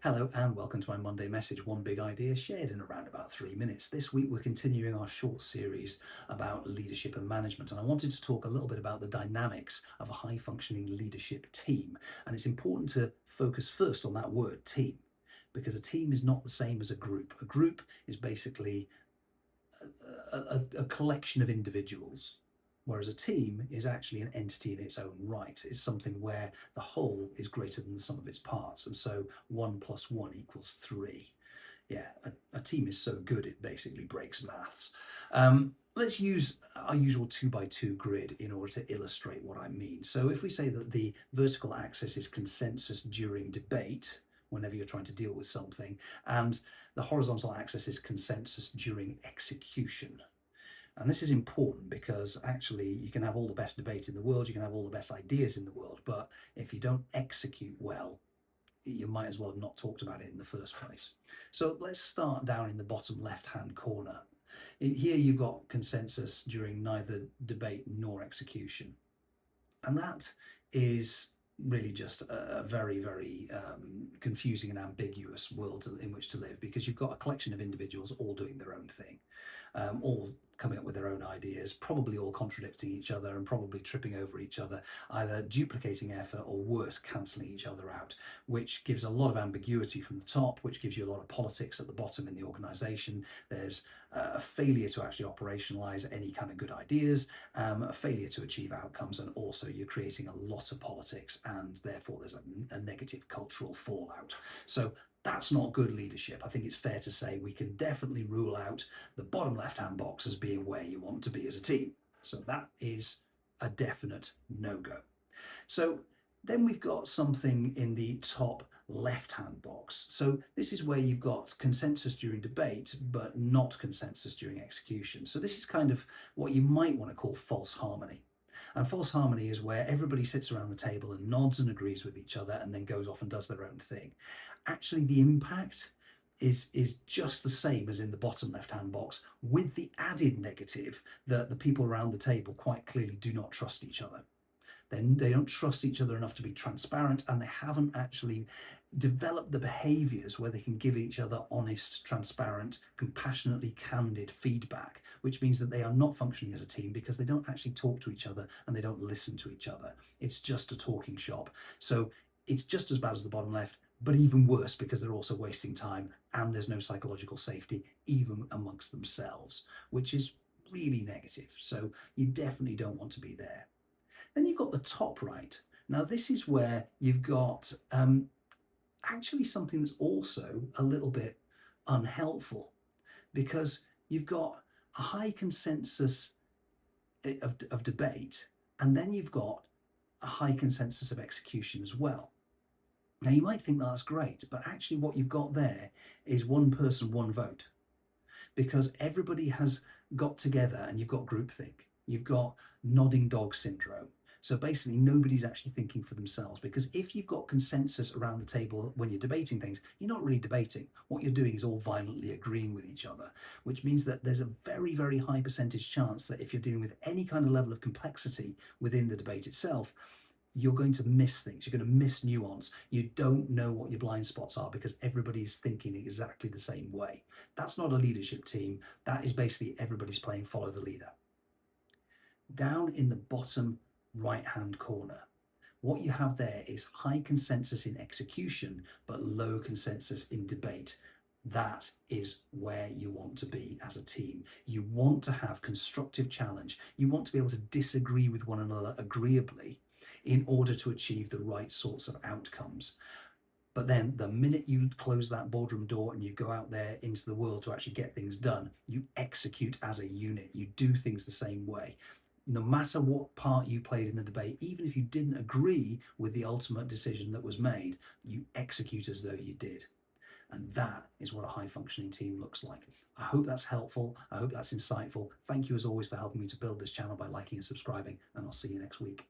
Hello and welcome to my Monday message, one big idea shared in around about 3 minutes. This week we're continuing our short series about leadership and management, and I wanted to talk a little bit about the dynamics of a high functioning leadership team. And it's important to focus first on that word team, because a team is not the same as a group. A group is basically a collection of individuals, whereas a team is actually an entity in its own right. It's something where the whole is greater than the sum of its parts, and so 1 + 1 = 3. Yeah, a team is so good it basically breaks maths. Let's use our usual 2 by 2 grid in order to illustrate what I mean. So if we say that the vertical axis is consensus during debate, whenever you're trying to deal with something, and the horizontal axis is consensus during execution. And this is important because actually you can have all the best debate in the world, you can have all the best ideas in the world, but if you don't execute well, you might as well have not talked about it in the first place. So let's start down in the bottom left-hand corner. Here you've got consensus during neither debate nor execution. And that is really just a very, very confusing and ambiguous world in which to live, because you've got a collection of individuals all doing their own thing, all coming up with their own ideas, probably all contradicting each other and probably tripping over each other, either duplicating effort or worse, cancelling each other out, which gives a lot of ambiguity from the top, which gives you a lot of politics at the bottom in the organisation. There's a failure to actually operationalise any kind of good ideas, a failure to achieve outcomes, and also you're creating a lot of politics, and therefore there's a negative cultural fallout. So that's not good leadership. I think it's fair to say we can definitely rule out the bottom left-hand box as being where you want to be as a team. So that is a definite no-go. So then we've got something in the top left-hand box. So this is where you've got consensus during debate, but not consensus during execution. So this is kind of what you might want to call false harmony. And false harmony is where everybody sits around the table and nods and agrees with each other and then goes off and does their own thing. Actually, the impact is just the same as in the bottom left-hand box, with the added negative that the people around the table quite clearly do not trust each other. They don't trust each other enough to be transparent, and they haven't actually developed the behaviours where they can give each other honest, transparent, compassionately candid feedback, which means that they are not functioning as a team because they don't actually talk to each other and they don't listen to each other. It's just a talking shop. So it's just as bad as the bottom left, but even worse because they're also wasting time and there's no psychological safety even amongst themselves, which is really negative. So you definitely don't want to be there. Then you've got the top right. Now this is where you've got actually something that's also a little bit unhelpful, because you've got a high consensus of debate, and then you've got a high consensus of execution as well. Now you might think that's great, but actually what you've got there is one person, one vote, because everybody has got together and you've got groupthink. You've got nodding dog syndrome. So basically nobody's actually thinking for themselves, because if you've got consensus around the table when you're debating things, you're not really debating. What you're doing is all violently agreeing with each other, which means that there's a very, very high percentage chance that if you're dealing with any kind of level of complexity within the debate itself, you're going to miss things, you're going to miss nuance, you don't know what your blind spots are because everybody is thinking exactly the same way. That's not a leadership team, that is basically everybody's playing follow the leader. Down in the bottom right-hand corner, what you have there is high consensus in execution, but low consensus in debate. That is where you want to be as a team. You want to have constructive challenge. You want to be able to disagree with one another agreeably in order to achieve the right sorts of outcomes. But then the minute you close that boardroom door and you go out there into the world to actually get things done, you execute as a unit. You do things the same way. No matter what part you played in the debate, even if you didn't agree with the ultimate decision that was made, you execute as though you did. And that is what a high functioning team looks like. I hope that's helpful. I hope that's insightful. Thank you as always for helping me to build this channel by liking and subscribing, and I'll see you next week.